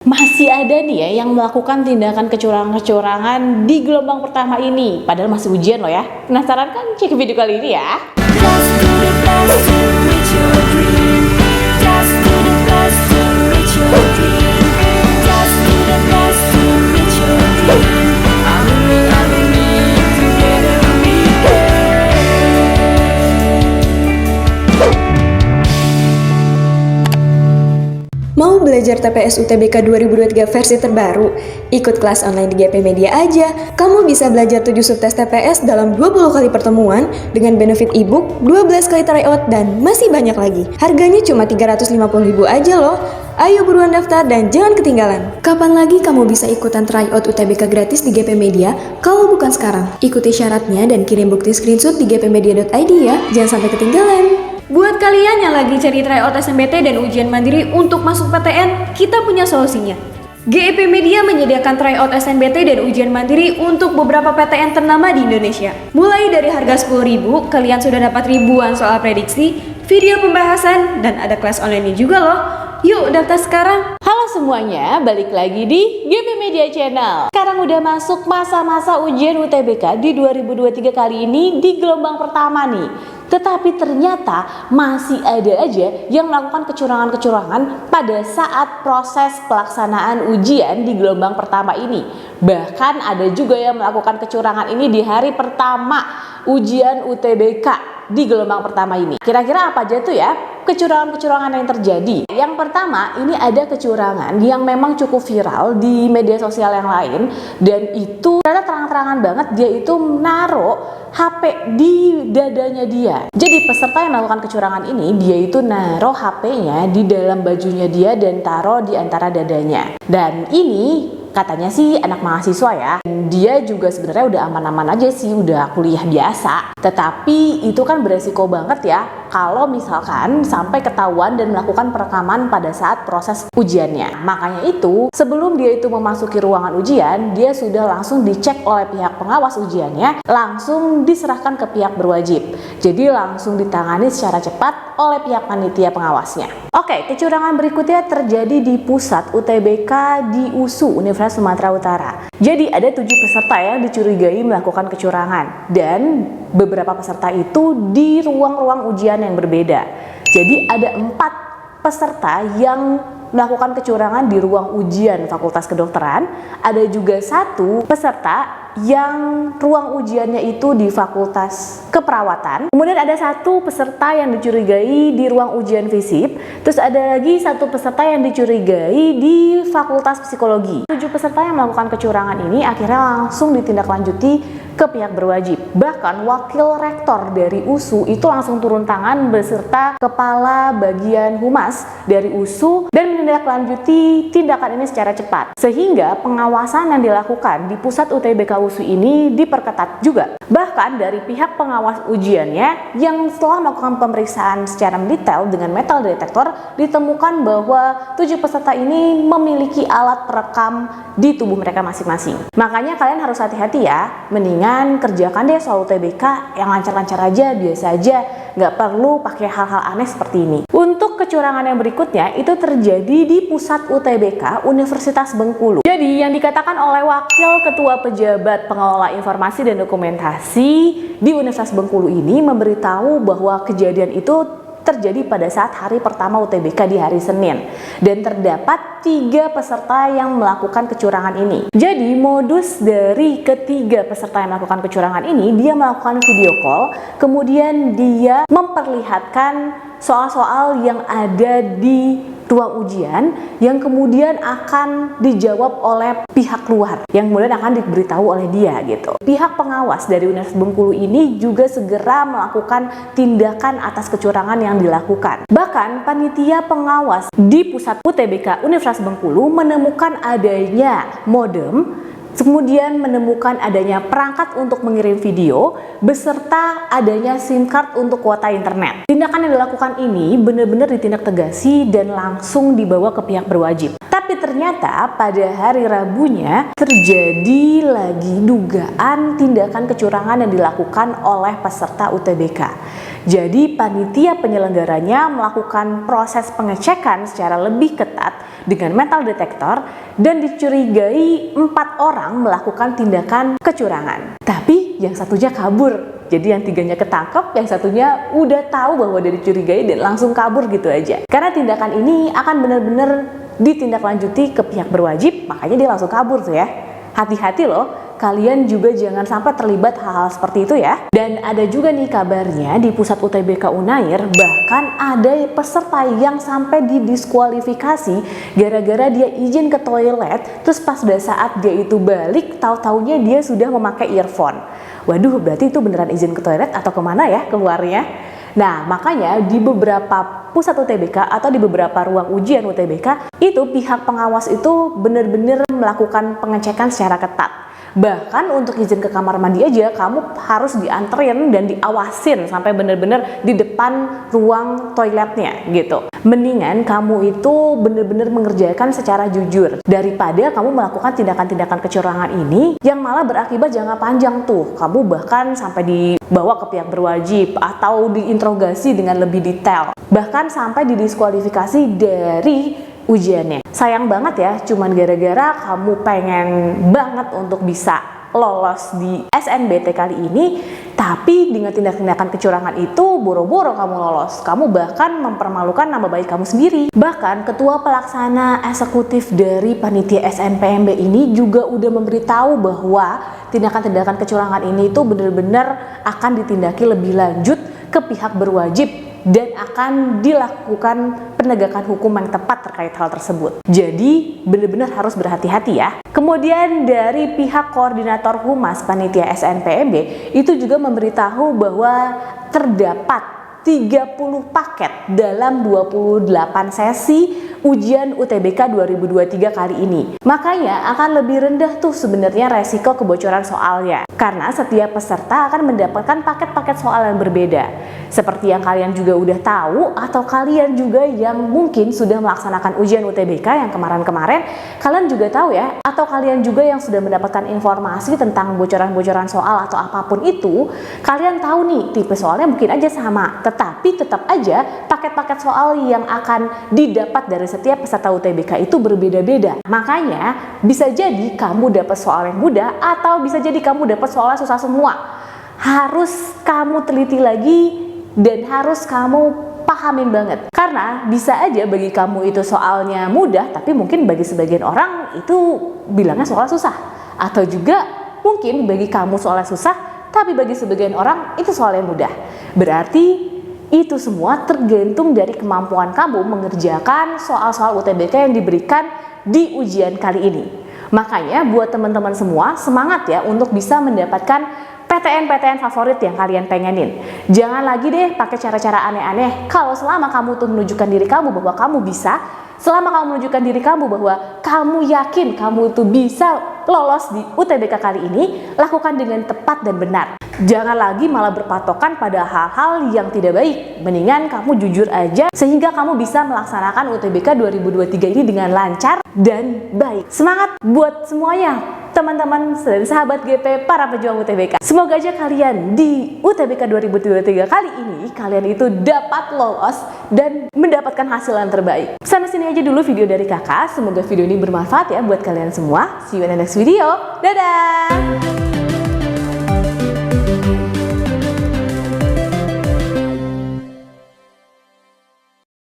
Masih ada nih ya yang melakukan tindakan kecurangan-kecurangan di gelombang pertama ini, padahal masih ujian loh ya. Penasaran kan? Cek video kali ini ya. Mau belajar TPS UTBK 2023 versi terbaru? Ikut kelas online di GP Media aja. Kamu bisa belajar 7 subtes TPS dalam 20 kali pertemuan dengan benefit ebook, 12 kali tryout, dan masih banyak lagi. Harganya cuma 350.000 aja loh. Ayo buruan daftar dan jangan ketinggalan. Kapan lagi kamu bisa ikutan tryout UTBK gratis di GP Media kalau bukan sekarang? Ikuti syaratnya dan kirim bukti screenshot di gpmedia.id ya. Jangan sampai ketinggalan. Buat kalian yang lagi cari tryout SNMPT dan ujian mandiri untuk masuk PTN, kita punya solusinya. GEP Media menyediakan tryout SNMPT dan ujian mandiri untuk beberapa PTN ternama di Indonesia. Mulai dari harga 10.000, kalian sudah dapat ribuan soal prediksi, video pembahasan, dan ada kelas online juga loh. Yuk daftar sekarang. Halo semuanya, balik lagi di GP Media Channel. Sekarang udah masuk masa-masa ujian UTBK di 2023 kali ini di gelombang pertama nih. Tetapi ternyata masih ada aja yang melakukan kecurangan-kecurangan pada saat proses pelaksanaan ujian di gelombang pertama ini. Bahkan ada juga yang melakukan kecurangan ini di hari pertama ujian UTBK di gelombang pertama ini. Kira-kira apa aja tuh ya kecurangan-kecurangan yang terjadi? Yang pertama, ini ada kecurangan yang memang cukup viral di media sosial yang lain, dan itu ternyata terang-terangan banget dia itu menaruh HP di dadanya dia. Jadi peserta yang melakukan kecurangan ini, dia itu naruh HP-nya di dalam bajunya dia dan taruh di antara dadanya. Dan ini katanya sih anak mahasiswa ya. Dia juga sebenarnya udah aman-aman aja sih, udah kuliah biasa. Tetapi itu kan beresiko banget ya kalau misalkan sampai ketahuan dan melakukan perekaman pada saat proses ujiannya. Makanya itu sebelum dia itu memasuki ruangan ujian, dia sudah langsung dicek oleh pihak pengawas ujiannya, langsung diserahkan ke pihak berwajib. Jadi langsung ditangani secara cepat oleh pihak panitia pengawasnya. Oke, kecurangan berikutnya terjadi di pusat UTBK di USU, Universitas Sumatera Utara. Jadi ada 7 peserta yang dicurigai melakukan kecurangan, dan beberapa peserta itu di ruang-ruang ujian yang berbeda. Jadi ada 4 peserta yang melakukan kecurangan di ruang ujian Fakultas Kedokteran. Ada juga 1 peserta yang ruang ujiannya itu di Fakultas Keperawatan. Kemudian ada 1 peserta yang dicurigai di ruang ujian FISIP. Terus ada lagi 1 peserta yang dicurigai di Fakultas Psikologi. 7 peserta yang melakukan kecurangan ini akhirnya langsung ditindaklanjuti ke pihak berwajib. Bahkan wakil rektor dari USU itu langsung turun tangan beserta kepala bagian humas dari USU dan menindaklanjuti tindakan ini secara cepat. Sehingga pengawasan yang dilakukan di pusat UTBK USU ini diperketat juga. Bahkan dari pihak pengawas ujiannya yang setelah melakukan pemeriksaan secara mendetail dengan metal detektor, ditemukan bahwa 7 peserta ini memiliki alat perekam di tubuh mereka masing-masing. Makanya kalian harus hati-hati ya, mendingan kerjakan deh soal UTBK yang lancar-lancar aja, biasa aja, nggak perlu pakai hal-hal aneh seperti ini. Untuk kecurangan yang berikutnya itu terjadi di pusat UTBK Universitas Bengkulu. Jadi yang dikatakan oleh Wakil Ketua Pejabat Pengelola Informasi dan Dokumentasi di Universitas Bengkulu ini memberitahu bahwa kejadian itu terjadi pada saat hari pertama UTBK di hari Senin, dan terdapat 3 peserta yang melakukan kecurangan ini. Jadi modus dari ketiga peserta yang melakukan kecurangan ini, dia melakukan video call, kemudian dia memperlihatkan soal-soal yang ada di ruang ujian yang kemudian akan dijawab oleh pihak luar yang kemudian akan diberitahu oleh dia gitu. Pihak pengawas dari Universitas Bengkulu ini juga segera melakukan tindakan atas kecurangan yang dilakukan. Bahkan panitia pengawas di pusat UTBK Universitas Bengkulu menemukan adanya modem, kemudian menemukan adanya perangkat untuk mengirim video beserta adanya SIM card untuk kuota internet. Tindakan yang dilakukan ini benar-benar ditindak tegasi dan langsung dibawa ke pihak berwajib. Tapi ternyata pada hari Rabunya terjadi lagi dugaan tindakan kecurangan yang dilakukan oleh peserta UTBK. Jadi panitia penyelenggaranya melakukan proses pengecekan secara lebih ketat dengan metal detektor dan dicurigai 4 orang melakukan tindakan kecurangan. Tapi yang satunya kabur. Jadi yang 3-nya ketangkep, yang satunya udah tahu bahwa dia dicurigai dan langsung kabur gitu aja. Karena tindakan ini akan benar-benar ditindaklanjuti ke pihak berwajib, makanya dia langsung kabur tuh ya. Hati-hati loh, kalian juga jangan sampai terlibat hal-hal seperti itu ya. Dan ada juga nih kabarnya di pusat UTBK Unair, bahkan ada peserta yang sampai didiskualifikasi gara-gara dia izin ke toilet, terus pas pada saat dia itu balik, tahu-taunya dia sudah memakai earphone. Waduh, berarti itu beneran izin ke toilet atau kemana ya keluarnya? Nah, makanya di beberapa pusat UTBK atau di beberapa ruang ujian UTBK, itu pihak pengawas itu benar-benar melakukan pengecekan secara ketat. Bahkan untuk izin ke kamar mandi aja kamu harus dianterin dan diawasin sampai benar-benar di depan ruang toiletnya gitu. Mendingan kamu itu benar-benar mengerjakan secara jujur daripada kamu melakukan tindakan-tindakan kecurangan ini yang malah berakibat jangka panjang tuh. Kamu bahkan sampai dibawa ke pihak berwajib atau diinterogasi dengan lebih detail. Bahkan sampai didiskualifikasi dari ujiannya. Sayang banget ya, cuman gara-gara kamu pengen banget untuk bisa lolos di SNBT kali ini, tapi dengan tindak-tindakan kecurangan itu boro-boro kamu lolos. Kamu bahkan mempermalukan nama baik kamu sendiri. Bahkan ketua pelaksana eksekutif dari panitia SNPMB ini juga udah memberitahu bahwa tindakan-tindakan kecurangan ini itu benar-benar akan ditindaki lebih lanjut ke pihak berwajib dan akan dilakukan penegakan hukum yang tepat terkait hal tersebut. Jadi benar-benar harus berhati-hati ya. Kemudian dari pihak koordinator humas panitia SNPMB itu juga memberitahu bahwa terdapat 30 paket dalam 28 sesi ujian UTBK 2023 kali ini. Makanya akan lebih rendah tuh sebenarnya resiko kebocoran soalnya. Karena setiap peserta akan mendapatkan paket-paket soal yang berbeda. Seperti yang kalian juga udah tahu atau kalian juga yang mungkin sudah melaksanakan ujian UTBK yang kemarin-kemarin, kalian juga tahu ya. Atau kalian juga yang sudah mendapatkan informasi tentang bocoran-bocoran soal atau apapun itu, kalian tahu nih tipe soalnya mungkin aja sama. Tetapi tetap aja paket-paket soal yang akan didapat dari setiap peserta UTBK itu berbeda-beda. Makanya bisa jadi kamu dapat soal yang mudah atau bisa jadi kamu dapat soalnya susah semua. Harus kamu teliti lagi dan harus kamu pahamin banget. Karena bisa aja bagi kamu itu soalnya mudah, tapi mungkin bagi sebagian orang itu bilangnya soalnya susah. Atau juga mungkin bagi kamu soalnya susah, tapi bagi sebagian orang itu soalnya mudah. Berarti itu semua tergantung dari kemampuan kamu mengerjakan soal-soal UTBK yang diberikan di ujian kali ini. Makanya buat teman-teman semua semangat ya untuk bisa mendapatkan PTN-PTN favorit yang kalian pengenin. Jangan lagi deh pakai cara-cara aneh-aneh. Kalau selama kamu tuh menunjukkan diri kamu bahwa kamu bisa, selama kamu menunjukkan diri kamu bahwa kamu yakin kamu itu bisa lolos di UTBK kali ini, lakukan dengan tepat dan benar. Jangan lagi malah berpatokan pada hal-hal yang tidak baik. Mendingan kamu jujur aja sehingga kamu bisa melaksanakan UTBK 2023 ini dengan lancar dan baik. Semangat buat semuanya, teman-teman dan sahabat GP para pejuang UTBK. Semoga aja kalian di UTBK 2023 kali ini kalian itu dapat lolos dan mendapatkan hasil yang terbaik. Sampai sini aja dulu video dari kakak. Semoga video ini bermanfaat ya buat kalian semua. See you in the next video. Dadah!